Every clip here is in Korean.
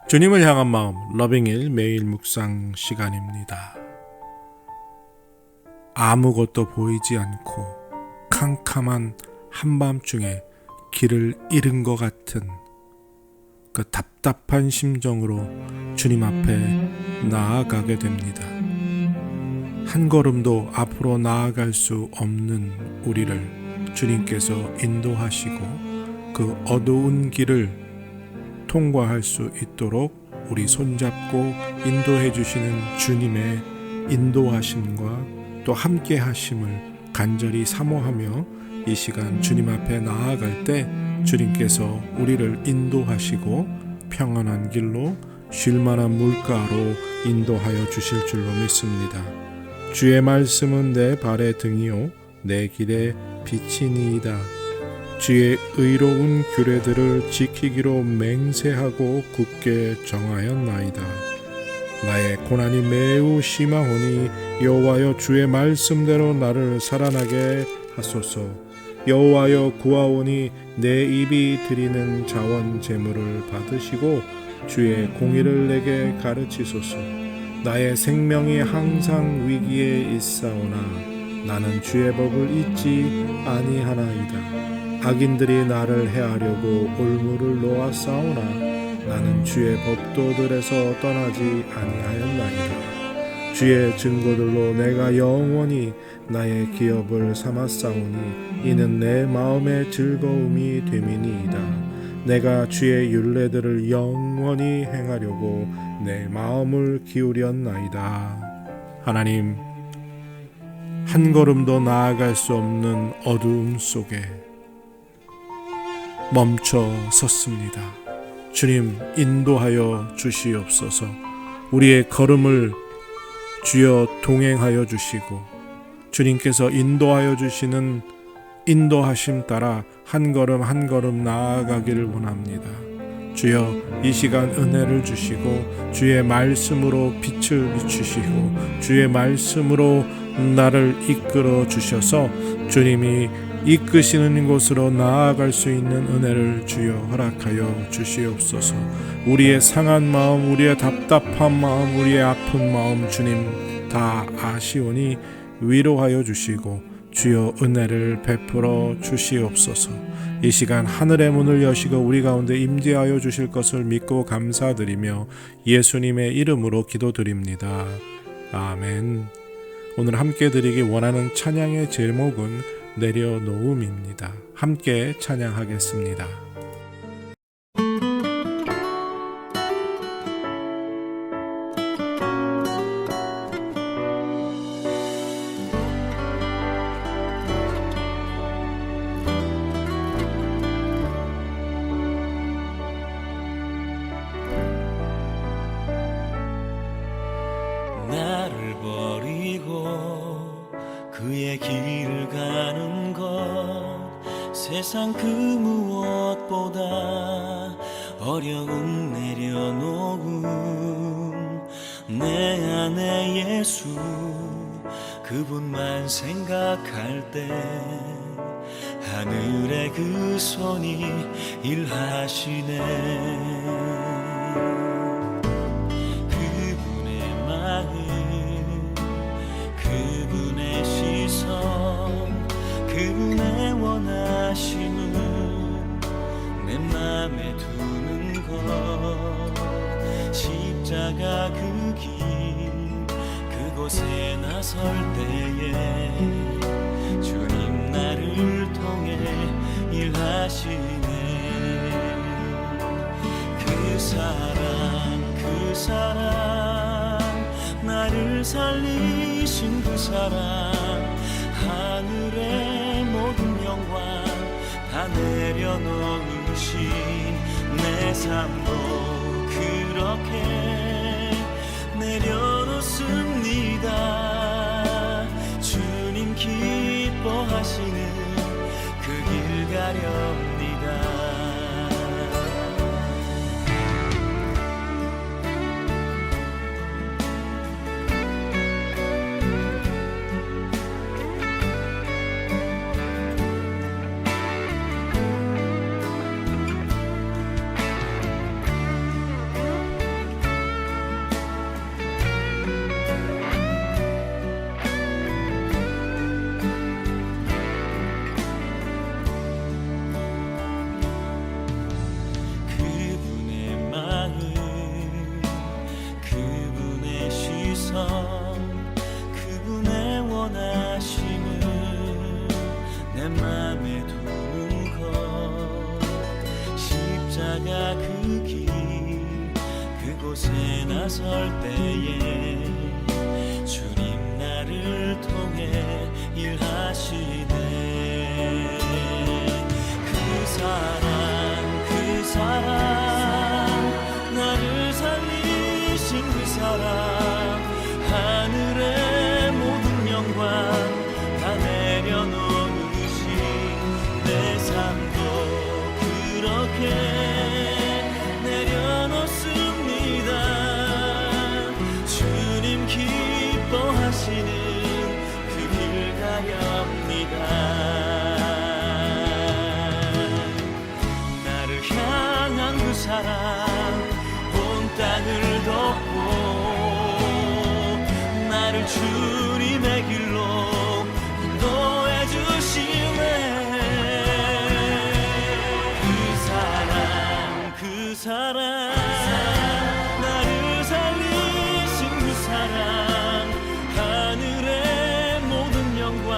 주님을 향한 마음 러빙일 매일 묵상 시간입니다. 아무것도 보이지 않고 캄캄한 한밤중에 길을 잃은 것 같은 그 답답한 심정으로 주님 앞에 나아가게 됩니다. 한 걸음도 앞으로 나아갈 수 없는 우리를 주님께서 인도하시고 그 어두운 길을 통과할 수 있도록 우리 손잡고 인도해 주시는 주님의 인도하심과 또 함께 하심을 간절히 사모하며 이 시간 주님 앞에 나아갈 때 주님께서 우리를 인도하시고 평안한 길로 쉴만한 물가로 인도하여 주실 줄로 믿습니다. 주의 말씀은 내 발의 등이요 내 길의 빛이니이다. 주의 의로운 규례들을 지키기로 맹세하고 굳게 정하였나이다. 나의 고난이 매우 심하오니 여호와여 주의 말씀대로 나를 살아나게 하소서. 여호와여 구하오니 내 입이 드리는 자원 제물을 받으시고 주의 공의를 내게 가르치소서. 나의 생명이 항상 위기에 있사오나 나는 주의 법을 잊지 아니하나이다. 악인들이 나를 해하려고 올무를 놓았사오나 나는 주의 법도들에서 떠나지 아니하였나이다. 주의 증거들로 내가 영원히 나의 기업을 삼았사오니 이는 내 마음의 즐거움이 됨이니이다. 내가 주의 율례들을 영원히 행하려고 내 마음을 기울였나이다. 하나님, 한 걸음도 나아갈 수 없는 어두움 속에 멈춰 섰습니다. 주님 인도하여 주시옵소서. 우리의 걸음을 주여 동행하여 주시고 주님께서 인도하여 주시는 인도하심 따라 한 걸음 한 걸음 나아가기를 원합니다. 주여 이 시간 은혜를 주시고 주의 말씀으로 빛을 비추시고 주의 말씀으로 나를 이끌어 주셔서 주님이 이끄시는 곳으로 나아갈 수 있는 은혜를 주여 허락하여 주시옵소서. 우리의 상한 마음, 우리의 답답한 마음, 우리의 아픈 마음 주님 다 아시오니 위로하여 주시고 주여 은혜를 베풀어 주시옵소서. 이 시간 하늘의 문을 여시고 우리 가운데 임재하여 주실 것을 믿고 감사드리며 예수님의 이름으로 기도드립니다. 아멘. 오늘 함께 드리기 원하는 찬양의 제목은 내려놓음입니다. 함께 찬양하겠습니다. 나를 버리고 그의 길을 가는 것 세상 그 무엇보다 어려운 내려놓음 내 안에 예수 그분만 생각할 때 하늘의 그 손이 일하시네. 그분의 마음 그분의 시선 그분의 원하심은 내 맘에 두는 것 십자가 그 길 그곳에 나설 때에 주님 나를 통해 일하시네. 그 사랑 나를 살리신 그 사랑 하늘의 모든 영광 다 내려놓으신 내 삶도 그렇게 내려놓습니다. 주님 기뻐하시는 그 길 가렵니다. 곳에 나설 때에 주님 나를 통해 일하시네. 그 사랑 나를 살리신 그 사랑 하늘의 모든 영광 다 내려놓으신 내 삶도 그렇게 내려놓습니다. 주님 기뻐하시는 그 길 가렵니다. 나를 향한 그 사랑 온 땅을 덮고 나를 주님의 길로 인도해 주시네. 그 사랑 나를 살리신 그 사랑 하늘의 모든 영광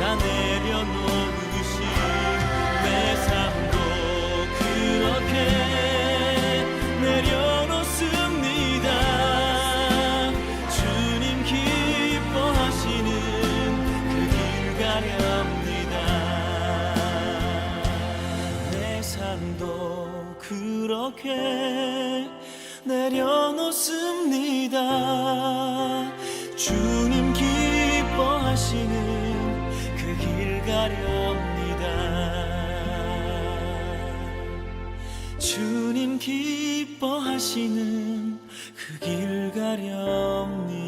다 내려놓으신 내 삶도 그렇게 내려놓습니다. 주님 기뻐하시는 그 길 가렵니다. 내 삶도 그렇게 내려놓습니다. 주님 기뻐하시는 그 길 가렵니다. 주님 기뻐하시는 그 길 가렵니다.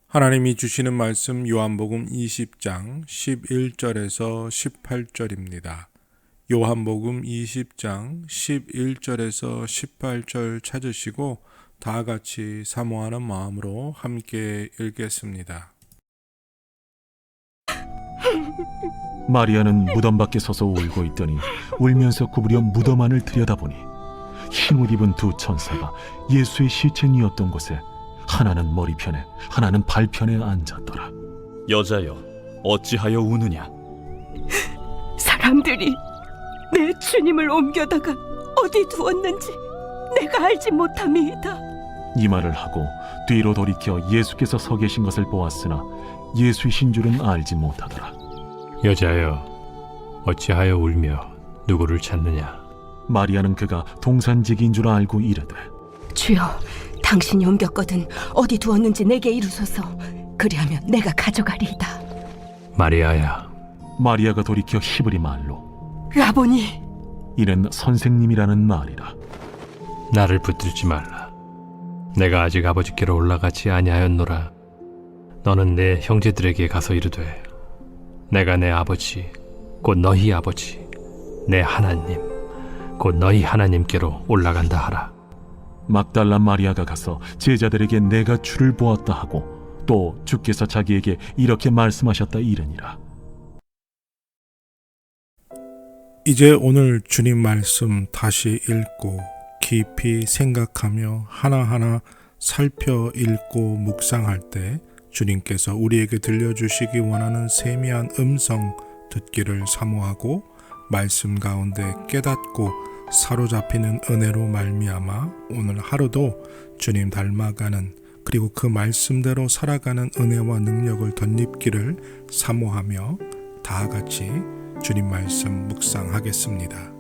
하나님이 주시는 말씀 요한복음 20장 11절에서 18절입니다. 요한복음 20장 11절에서 18절 찾으시고 다 같이 사모하는 마음으로 함께 읽겠습니다. 마리아는 무덤 밖에 서서 울고 있더니 울면서 구부려 무덤 안을 들여다보니 흰옷 입은 두 천사가 예수의 시체니었던 곳에 하나는 머리편에 하나는 발편에 앉았더라. 여자여, 어찌하여 우느냐? 사람들이 내 주님을 옮겨다가 어디 두었는지 내가 알지 못함이이다. 이 말을 하고 뒤로 돌이켜 예수께서 서 계신 것을 보았으나 예수이신 줄은 알지 못하더라. 여자여, 어찌하여 울며 누구를 찾느냐? 마리아는 그가 동산지기인 줄 알고 이르되, 주여, 당신이 옮겼거든 어디 두었는지 내게 이루소서. 그리하면 내가 가져가리이다. 마리아야. 마리아가 돌이켜 히브리 말로 라보니, 이는 선생님이라는 말이라. 나를 붙들지 말라. 내가 아직 아버지께로 올라가지 아니하였노라. 너는 내 형제들에게 가서 이르되, 내가 내 아버지 곧 너희 아버지 내 하나님 곧 너희 하나님께로 올라간다 하라. 막달라 마리아가 가서 제자들에게 내가 주를 보았다 하고 또 주께서 자기에게 이렇게 말씀하셨다 이르니라. 이제 오늘 주님 말씀 다시 읽고 깊이 생각하며 하나하나 살펴 읽고 묵상할 때 주님께서 우리에게 들려주시기 원하는 세미한 음성 듣기를 사모하고 말씀 가운데 깨닫고 사로잡히는 은혜로 말미암아 오늘 하루도 주님 닮아가는 그리고 그 말씀대로 살아가는 은혜와 능력을 덧입기를 사모하며 다 같이 주님 말씀 묵상하겠습니다.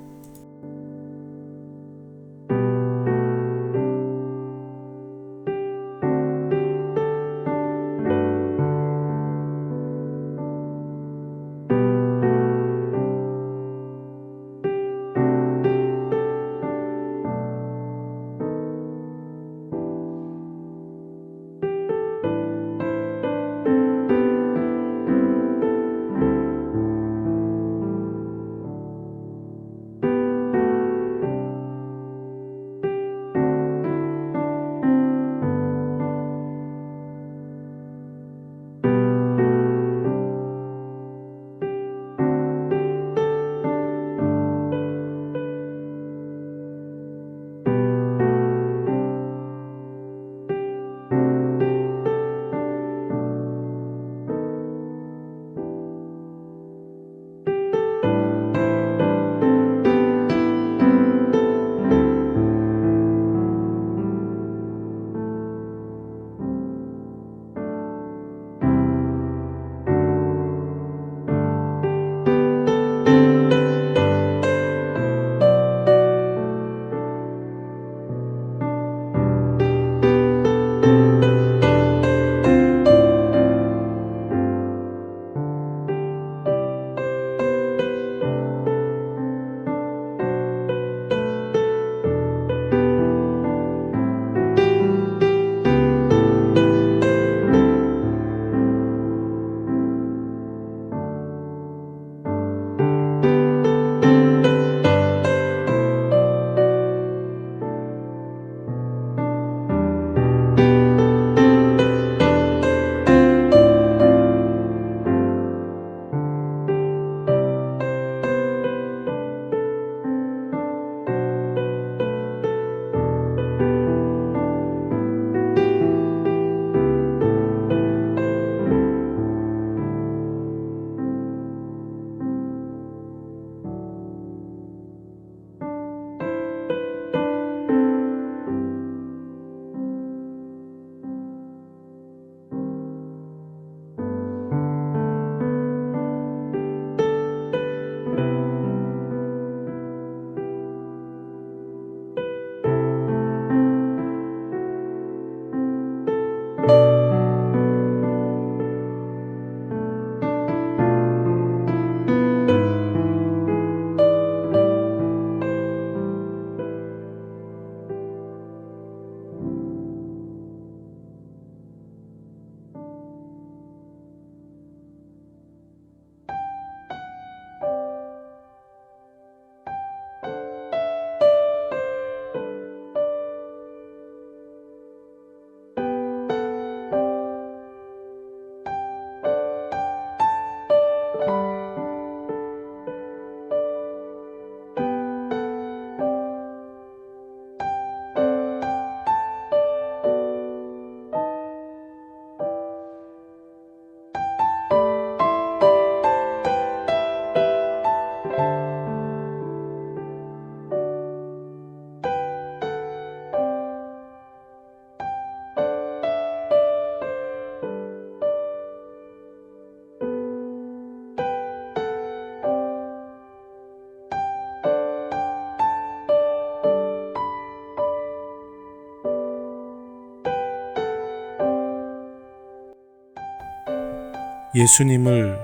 예수님을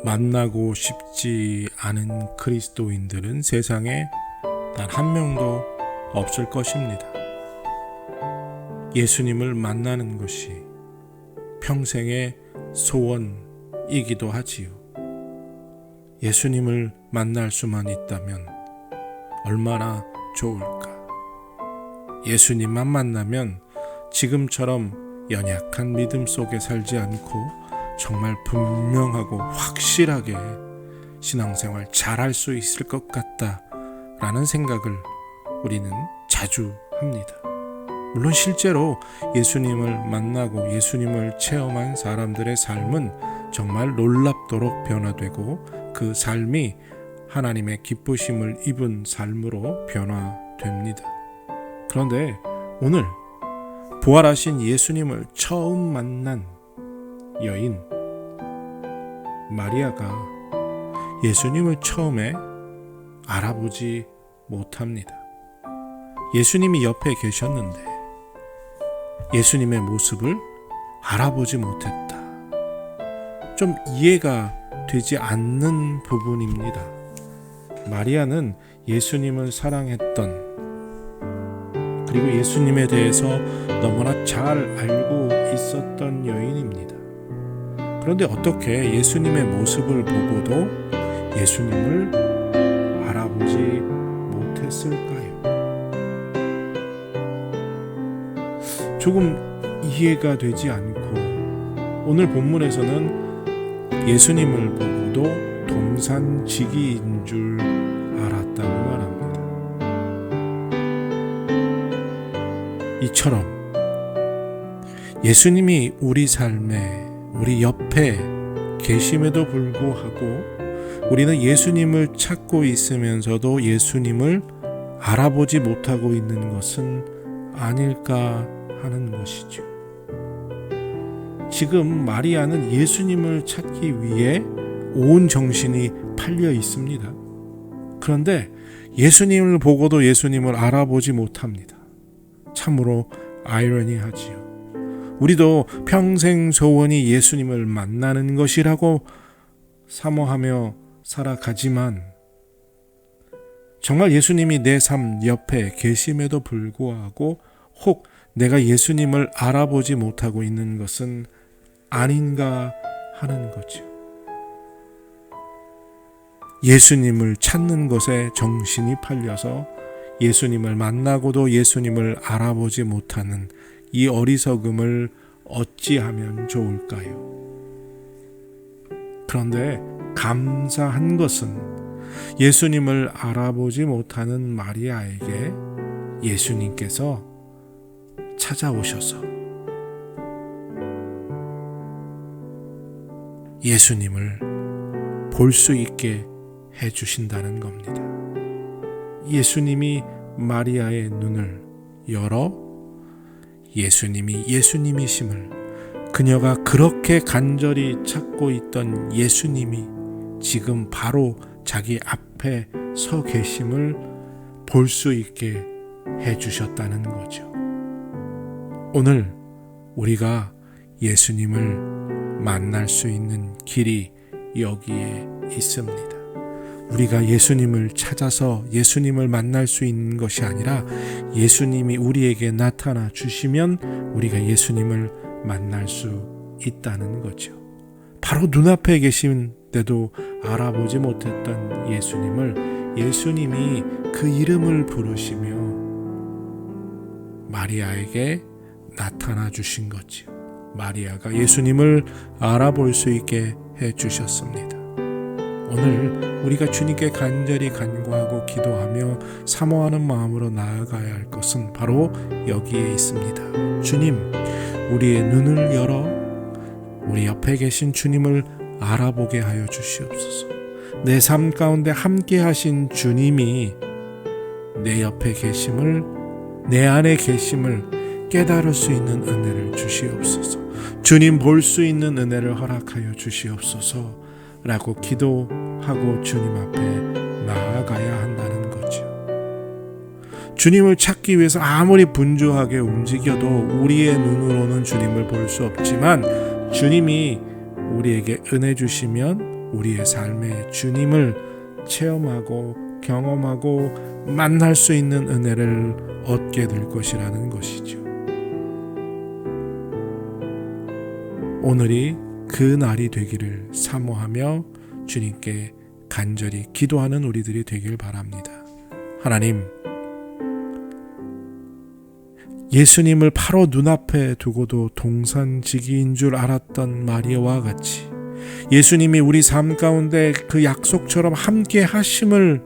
만나고 싶지 않은 그리스도인들은 세상에 단 한 명도 없을 것입니다. 예수님을 만나는 것이 평생의 소원이기도 하지요. 예수님을 만날 수만 있다면 얼마나 좋을까. 예수님만 만나면 지금처럼 연약한 믿음 속에 살지 않고 정말 분명하고 확실하게 신앙생활 잘할 수 있을 것 같다라는 생각을 우리는 자주 합니다. 물론 실제로 예수님을 만나고 예수님을 체험한 사람들의 삶은 정말 놀랍도록 변화되고 그 삶이 하나님의 기쁘심을 입은 삶으로 변화됩니다. 그런데 오늘 부활하신 예수님을 처음 만난 여인 마리아가 예수님을 처음에 알아보지 못합니다. 예수님이 옆에 계셨는데 예수님의 모습을 알아보지 못했다. 좀 이해가 되지 않는 부분입니다. 마리아는 예수님을 사랑했던 그리고 예수님에 대해서 너무나 잘 알고 있었던 여인입니다. 그런데 어떻게 예수님의 모습을 보고도 예수님을 알아보지 못했을까요? 조금 이해가 되지 않고 오늘 본문에서는 예수님을 보고도 동산지기인 줄 알았다고 말합니다. 이처럼 예수님이 우리 삶에 우리 옆에 계심에도 불구하고 우리는 예수님을 찾고 있으면서도 예수님을 알아보지 못하고 있는 것은 아닐까 하는 것이죠. 지금 마리아는 예수님을 찾기 위해 온 정신이 팔려 있습니다. 그런데 예수님을 보고도 예수님을 알아보지 못합니다. 참으로 아이러니하지요. 우리도 평생 소원이 예수님을 만나는 것이라고 사모하며 살아가지만 정말 예수님이 내 삶 옆에 계심에도 불구하고 혹 내가 예수님을 알아보지 못하고 있는 것은 아닌가 하는 거죠. 예수님을 찾는 것에 정신이 팔려서 예수님을 만나고도 예수님을 알아보지 못하는 이 어리석음을 어찌하면 좋을까요? 그런데 감사한 것은 예수님을 알아보지 못하는 마리아에게 예수님께서 찾아오셔서 예수님을 볼 수 있게 해주신다는 겁니다. 예수님이 마리아의 눈을 열어 예수님이 예수님이심을, 그녀가 그렇게 간절히 찾고 있던 예수님이 지금 바로 자기 앞에 서 계심을 볼 수 있게 해주셨다는 거죠. 오늘 우리가 예수님을 만날 수 있는 길이 여기에 있습니다. 우리가 예수님을 찾아서 예수님을 만날 수 있는 것이 아니라 예수님이 우리에게 나타나 주시면 우리가 예수님을 만날 수 있다는 거죠. 바로 눈앞에 계신데도 알아보지 못했던 예수님을 예수님이 그 이름을 부르시며 마리아에게 나타나 주신 거죠. 마리아가 예수님을 알아볼 수 있게 해주셨습니다. 오늘 우리가 주님께 간절히 간구하고 기도하며 사모하는 마음으로 나아가야 할 것은 바로 여기에 있습니다. 주님, 우리의 눈을 열어 우리 옆에 계신 주님을 알아보게 하여 주시옵소서. 내 삶 가운데 함께 하신 주님이 내 옆에 계심을, 내 안에 계심을 깨달을 수 있는 은혜를 주시옵소서. 주님 볼 수 있는 은혜를 허락하여 주시옵소서 라고 기도하고 주님 앞에 나아가야 한다는 거죠. 주님을 찾기 위해서 아무리 분주하게 움직여도 우리의 눈으로는 주님을 볼 수 없지만 주님이 우리에게 은혜 주시면 우리의 삶에 주님을 체험하고 경험하고 만날 수 있는 은혜를 얻게 될 것이라는 것이죠. 오늘이 그 날이 되기를 사모하며 주님께 간절히 기도하는 우리들이 되길 바랍니다. 하나님, 예수님을 바로 눈앞에 두고도 동산지기인 줄 알았던 마리아와 같이 예수님이 우리 삶 가운데 그 약속처럼 함께 하심을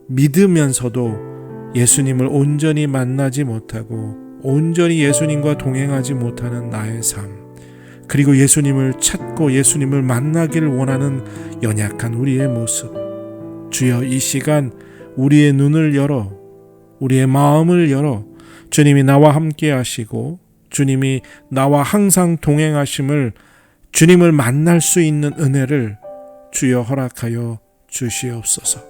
믿으면서도 예수님을 온전히 만나지 못하고 온전히 예수님과 동행하지 못하는 나의 삶, 그리고 예수님을 찾고 예수님을 만나기를 원하는 연약한 우리의 모습, 주여 이 시간 우리의 눈을 열어 우리의 마음을 열어 주님이 나와 함께 하시고 주님이 나와 항상 동행하심을, 주님을 만날 수 있는 은혜를 주여 허락하여 주시옵소서.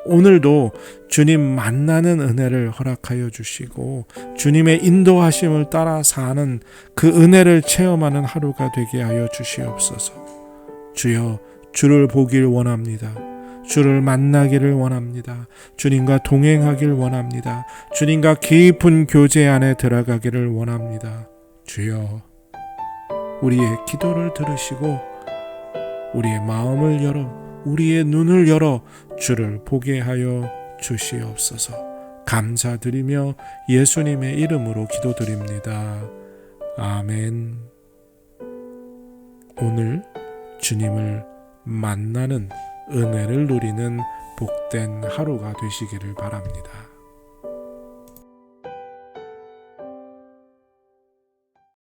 오늘도 주님 만나는 은혜를 허락하여 주시고 주님의 인도하심을 따라 사는 그 은혜를 체험하는 하루가 되게 하여 주시옵소서. 주여, 주를 보길 원합니다. 주를 만나기를 원합니다. 주님과 동행하길 원합니다. 주님과 깊은 교제 안에 들어가기를 원합니다. 주여, 우리의 기도를 들으시고 우리의 마음을 열어 우리의 눈을 열어 주를 보게 하여 주시옵소서. 감사드리며 예수님의 이름으로 기도드립니다. 아멘. 오늘 주님을 만나는 은혜를 누리는 복된 하루가 되시기를 바랍니다.